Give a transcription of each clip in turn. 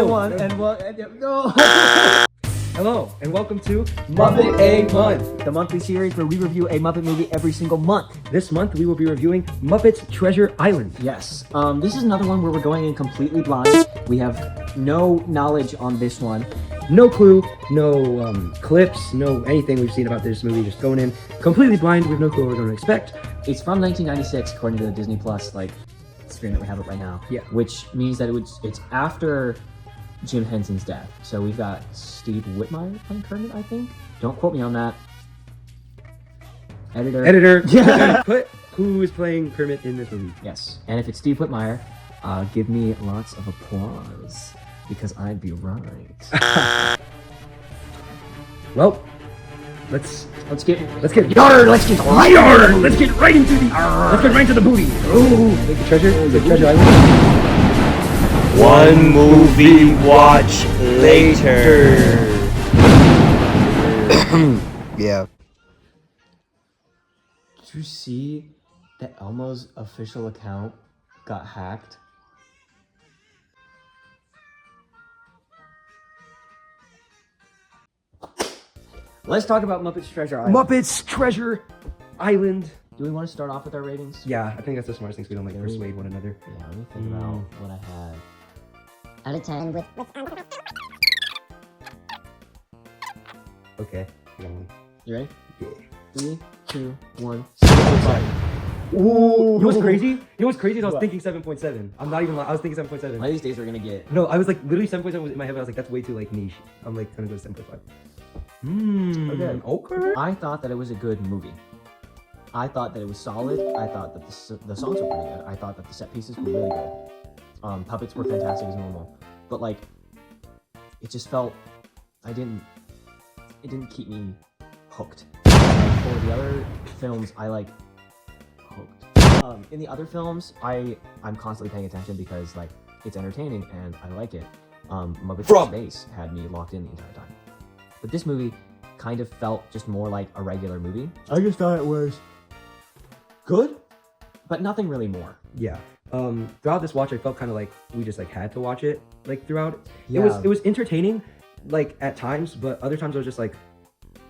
everyone, and Hello, and welcome to Muppet A Month, the monthly series where we review a Muppet movie every single month. This month we will be reviewing Muppet Treasure Island. Yes, this is another one where we're going in completely blind. We have no knowledge on this one. No clue, no clips, no anything we've seen about this movie. Just going in completely blind with no clue what we're going to expect. It's from 1996, according to the Disney Plus screen that we have it right now. Yeah. Which means that it's after Jim Henson's death. So we've got Steve Whitmire playing Kermit, I think. Don't quote me on that. Editor. Put who is playing Kermit in this movie. Yes. And if it's Steve Whitmire, give me lots of applause because I'd be right. Well, let's get Let's get right into the booty. Oh, the Treasure Island. One movie watch later. Yeah. Did you see that Elmo's official account got hacked? Let's talk about Muppet's Treasure Island. Muppet's Treasure Island. Do we want to start off with our ratings? Yeah, I think that's the smartest thing, so we don't persuade one another. Yeah, let me think about what I had. Out of 10 with Okay. You ready? Yeah. 3, 2, 1. Ooh. You know what's crazy? You know what's crazy? I was thinking 7.7. I'm not even lying. I was thinking 7.7. One of these days we're gonna get. No, I was like literally 7.7 was in my head. But I was like, that's way too niche. I'm like gonna go to 7.5. Okay. I thought that it was a good movie. I thought that it was solid. I thought that the songs were pretty good. I thought that the set pieces were really good. Puppets were fantastic as normal, but it just felt it didn't keep me hooked. For the other films, I hooked. In the other films, I'm constantly paying attention because it's entertaining and I like it. Muppets in Space had me locked in the entire time, but this movie kind of felt just more like a regular movie. I just thought it was Good, but nothing really more. Yeah. Throughout this watch, I felt kind of like we just had to watch it throughout. Yeah. It was entertaining, at times, but other times I was just like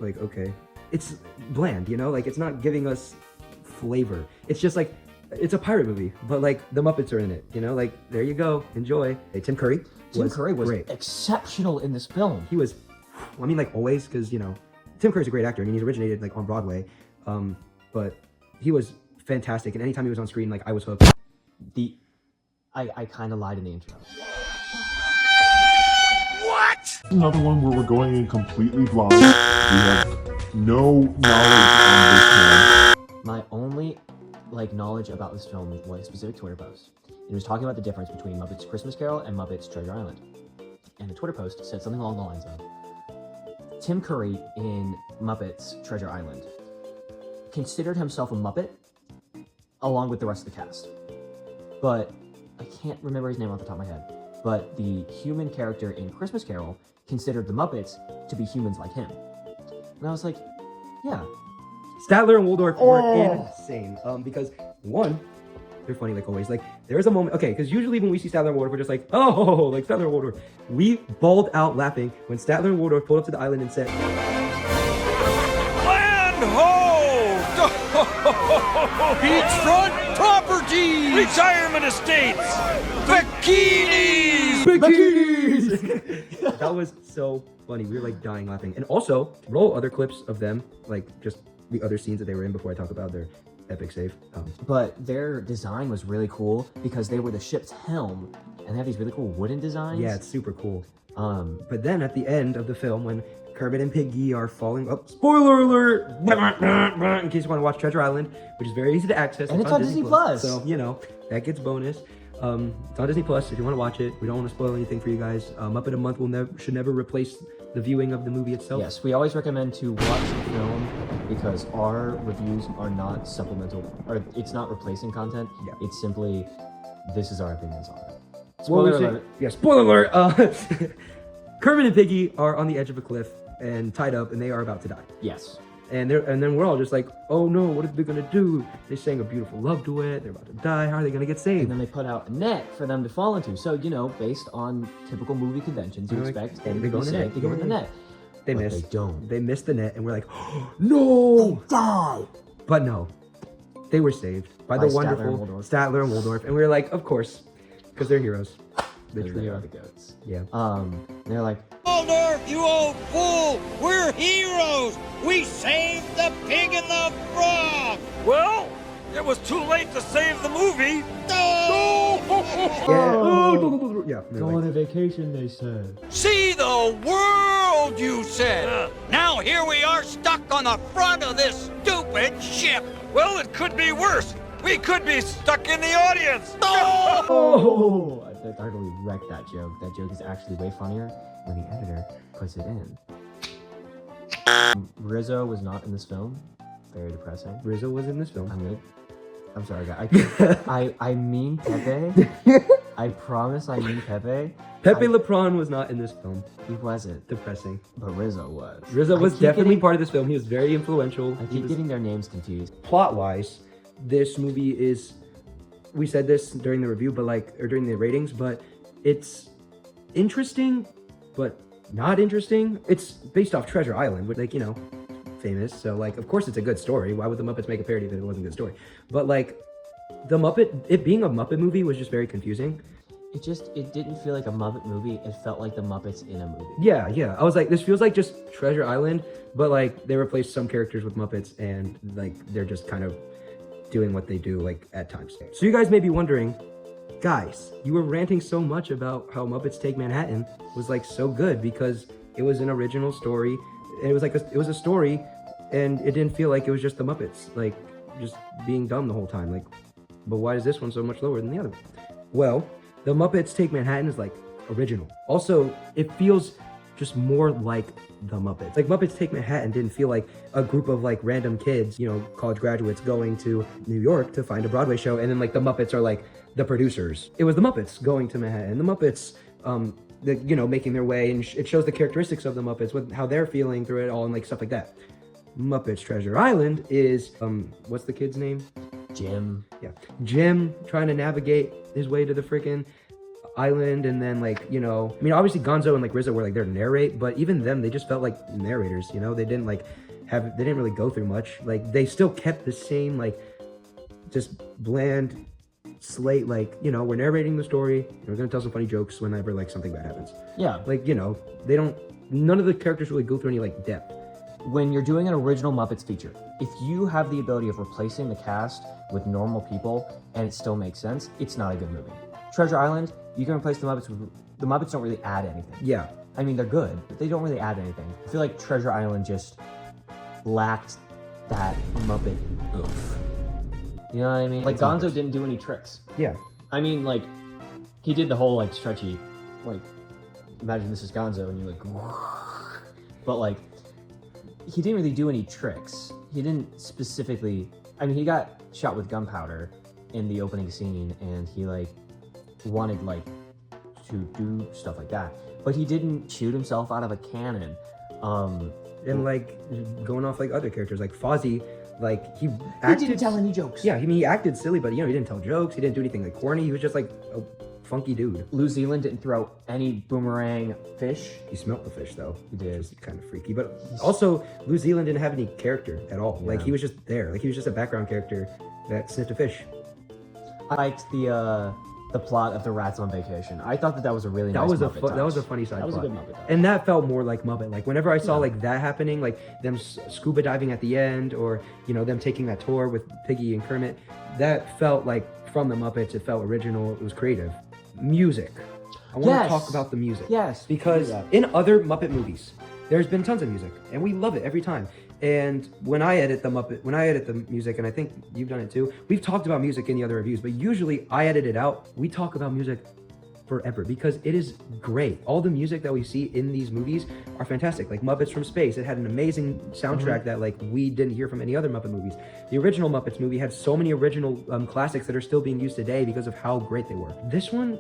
okay, it's bland, it's not giving us flavor. It's just it's a pirate movie, but the Muppets are in it, there you go, enjoy. Hey, Tim Curry was great. Exceptional in this film. He was, always, because Tim Curry's a great actor. He's originated on Broadway, but he was fantastic, and anytime he was on screen, I was hooked. I kind of lied in the intro. Another one where we're going in completely blind. We have no knowledge on this one. My only knowledge about this film was a specific Twitter post. It was talking about the difference between Muppet's Christmas Carol and Muppet's Treasure Island. And the Twitter post said something along the lines of, Tim Curry in Muppet's Treasure Island considered himself a Muppet along with the rest of the cast. But I can't remember his name off the top of my head. But the human character in Christmas Carol considered the Muppets to be humans like him. And I was like, yeah. Statler and Waldorf were insane. Because one, they're funny always. There was a moment, okay, because usually when we see Statler and Waldorf, we're just oh, Statler and Waldorf. We bawled out laughing when Statler and Waldorf pulled up to the island and said, Land ho! Beachfront property! Retirement estates! Bikinis! That was so funny. We were dying laughing. And also, roll other clips of them, just the other scenes that they were in before I talk about their epic save. But their design was really cool because they were the ship's helm and they have these really cool wooden designs. Yeah, it's super cool. But then at the end of the film, when Kermit and Piggy are falling up, spoiler alert! In case you want to watch Treasure Island, which is very easy to access. And it's on Disney Plus. So, that gets bonus. It's on Disney Plus if you want to watch it. We don't want to spoil anything for you guys. Muppet a Month should never replace the viewing of the movie itself. Yes, we always recommend to watch the film because our reviews are not supplemental, or it's not replacing content. Yeah. It's simply, this is our opinions on it. Spoiler alert. Yeah, spoiler alert. Kermit and Piggy are on the edge of a cliff and tied up, and they are about to die. Yes. And then we're all just like, oh no, what are they gonna do? They sang a beautiful love duet. They're about to die. How are they gonna get saved? And then they put out a net for them to fall into. So, based on typical movie conventions, you They're like, expect oh, them they to go be in the safe net. to go in the Yeah. net. They But missed. They don't. They missed the net, and we're like, oh, no, Die! But no, they were saved by By the Statler and wonderful Waldorf. Statler and Waldorf, and we were like, of course, because they're heroes. Because Literally they are are. the goats. Yeah. They're like, Waldorf, you old fool! We're heroes! We saved the pig and the frog! Well, it was too late to save the movie! Yeah. Oh, yeah. we were go like, on a vacation, they said. See the world, you said! Now here we are stuck on the front of this stupid ship! Well, it could be worse! We could be stuck in the audience! Oh! I totally wrecked that joke. That joke is actually way funnier when the editor puts it in. Rizzo was not in this film. Very depressing. Rizzo was in this film. I'm sorry, guys. I mean Pepe. I promise I mean Pepe. Pepe Le Peon was not in this film. He wasn't, Depressing. but Rizzo was. Rizzo was I keep definitely getting- part of this film. He was very influential. I He keep was- getting their names confused. Plot-wise, this movie is, we said this during the review, but or during the ratings, but it's interesting, but not interesting. It's based off Treasure Island, which, famous. So, of course it's a good story. Why would the Muppets make a parody if it wasn't a good story? But, it being a Muppet movie was just very confusing. It didn't feel like a Muppet movie. It felt like the Muppets in a movie. Yeah. I was like, this feels like just Treasure Island, but, they replaced some characters with Muppets, and, they're just kind of doing what they do, at times. So you guys may be wondering, guys, you were ranting so much about how Muppets Take Manhattan was, so good because it was an original story. It was, it was a story, and it didn't feel like it was just the Muppets, just being dumb the whole time. But why is this one so much lower than the other one? Well, the Muppets Take Manhattan is, original. Also, it feels just more like the Muppets. Muppets Take Manhattan didn't feel like a group of like random kids, college graduates going to New York to find a Broadway show, and then the Muppets are the producers. It was the Muppets going to Manhattan, the Muppets, making their way, and it shows the characteristics of the Muppets with how they're feeling through it all and stuff like that. Muppets Treasure Island is what's the kid's name? Jim. Yeah, Jim trying to navigate his way to the freaking island, and then obviously Gonzo and Rizzo were there to narrate, but even them, they just felt like narrators. They didn't they didn't really go through much. They still kept the same just bland slate. We're narrating the story, and we're gonna tell some funny jokes whenever something bad happens. Yeah. They don't. None of the characters really go through any depth. When you're doing an original Muppets feature, if you have the ability of replacing the cast with normal people and it still makes sense, it's not a good movie. Treasure Island, you can replace the Muppets with... The Muppets don't really add anything. Yeah. I mean, they're good, but they don't really add anything. I feel like Treasure Island just lacked that Muppet oof. You know what I mean? Gonzo didn't do any tricks. Yeah. I mean, he did the whole, stretchy, imagine this is Gonzo, and you're but, he didn't really do any tricks. He didn't specifically... I mean, he got shot with gunpowder in the opening scene, and he, wanted, to do stuff like that. But he didn't shoot himself out of a cannon. And going off other characters, Fozzie, he He acted... didn't tell any jokes. Yeah, I mean, he acted silly, but he didn't tell jokes. He didn't do anything corny. He was just a funky dude. New Zealand didn't throw any boomerang fish. He smelt the fish though. He did. Which is kind of freaky. But also, New Zealand didn't have any character at all. Yeah. He was just there. He was just a background character that sniffed a fish. I liked the plot of the Rats on Vacation. I thought that was a really That nice was Muppet touch. that was a funny side That was a plot. good Muppet touch. And that felt more like Muppet. Whenever I saw that happening, them scuba diving at the end, or them taking that tour with Piggy and Kermit, that felt from the Muppets. It felt original. It was creative. Music. I want Yes. to talk about the music. Yes. Because do that. in other Muppet movies, there's been tons of music, and we love it every time. And when I edit the music, and I think you've done it too, we've talked about music in the other reviews, but usually I edit it out. We talk about music forever because it is great. All the music that we see in these movies are fantastic. Muppets from Space, it had an amazing soundtrack that we didn't hear from any other Muppet movies. The original Muppets movie had so many original classics that are still being used today because of how great they were. This one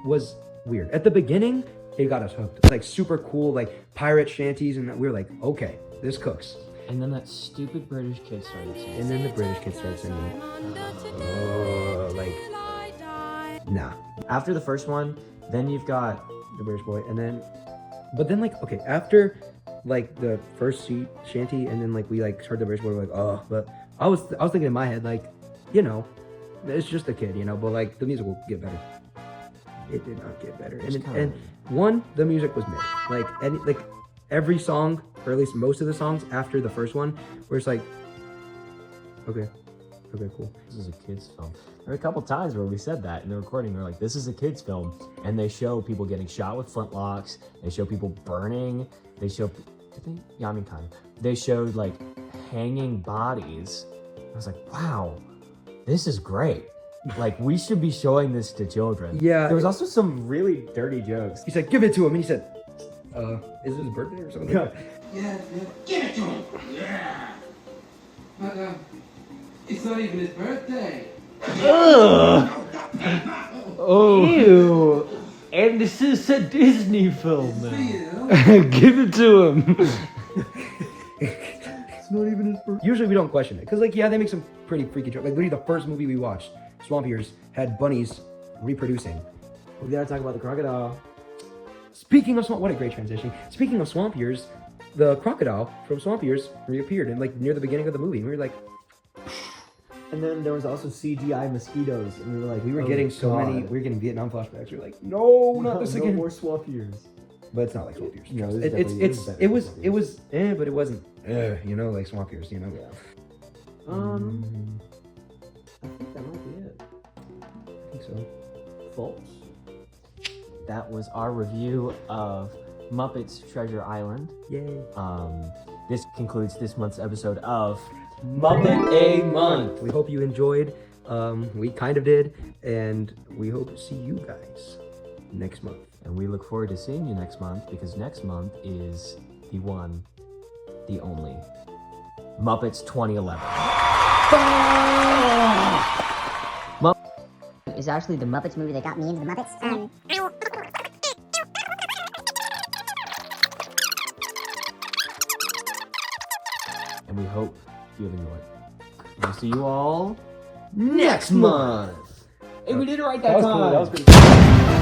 was weird. At the beginning, it got us hooked. Super cool, pirate shanties, and we were okay, this cooks. And then that stupid British kid started singing. And then the British kid started singing. Like, nah. After the first one, then you've got The British boy, and then, but then like, okay, after like the first shanty, and then like we like heard the British boy, we're like, oh, but I was thinking in my head, like, you know, it's just a kid, you know, but like the music will get better. It did not get better, and one, the music was mid, like every song, or at least most of the songs after the first one, where it's like, okay, cool. this is a kid's film. There were a couple times where we said that in the recording. They're like, this is a kid's film. And they show people getting shot with flintlocks. They show people burning. They show, did they? Yeah, I mean, kind of. They showed like hanging bodies. I was like, wow, this is great. Like, we should be showing this to children. Yeah. There was also some really dirty jokes. He's like, give it to him, and he said, is it his birthday or something? Yeah, give it to him. Yeah. But it's not even his birthday. Oh. Ew. And this is a Disney film now. Give it to him. It's not even his birthday. Usually we don't question it, because like, yeah, they make some pretty freaky jokes. Like literally the first movie we watched, Swamp Years, had bunnies reproducing. We gotta talk about the crocodile. Speaking of Swamp, what a great transition. Speaking of Swamp Years, the crocodile from Swamp Years reappeared and like near the beginning of the movie. And we were like, And then there was also CGI mosquitoes. And we were like, we were oh getting so God. many, we were getting Vietnam flashbacks. We were like, no, not this No again. more Swamp Years. But it's not like Swamp Years. No, Trust. this definitely is better than Swamp It was, but it wasn't, you know, like Swamp Years, you know? Yeah. I think that might be it. I think so. Folks, that was our review of Muppets Treasure Island. Yay. This concludes this month's episode of Muppet A Month. We hope you enjoyed. We kind of did. And we hope to see you guys next month. And we look forward to seeing you next month, because next month is the one, the only, Muppets 2011. Is actually the Muppets movie that got me into the Muppets. And we hope you have enjoyed. We'll see you all next month. Hey, we did it right that time. That was pretty cool.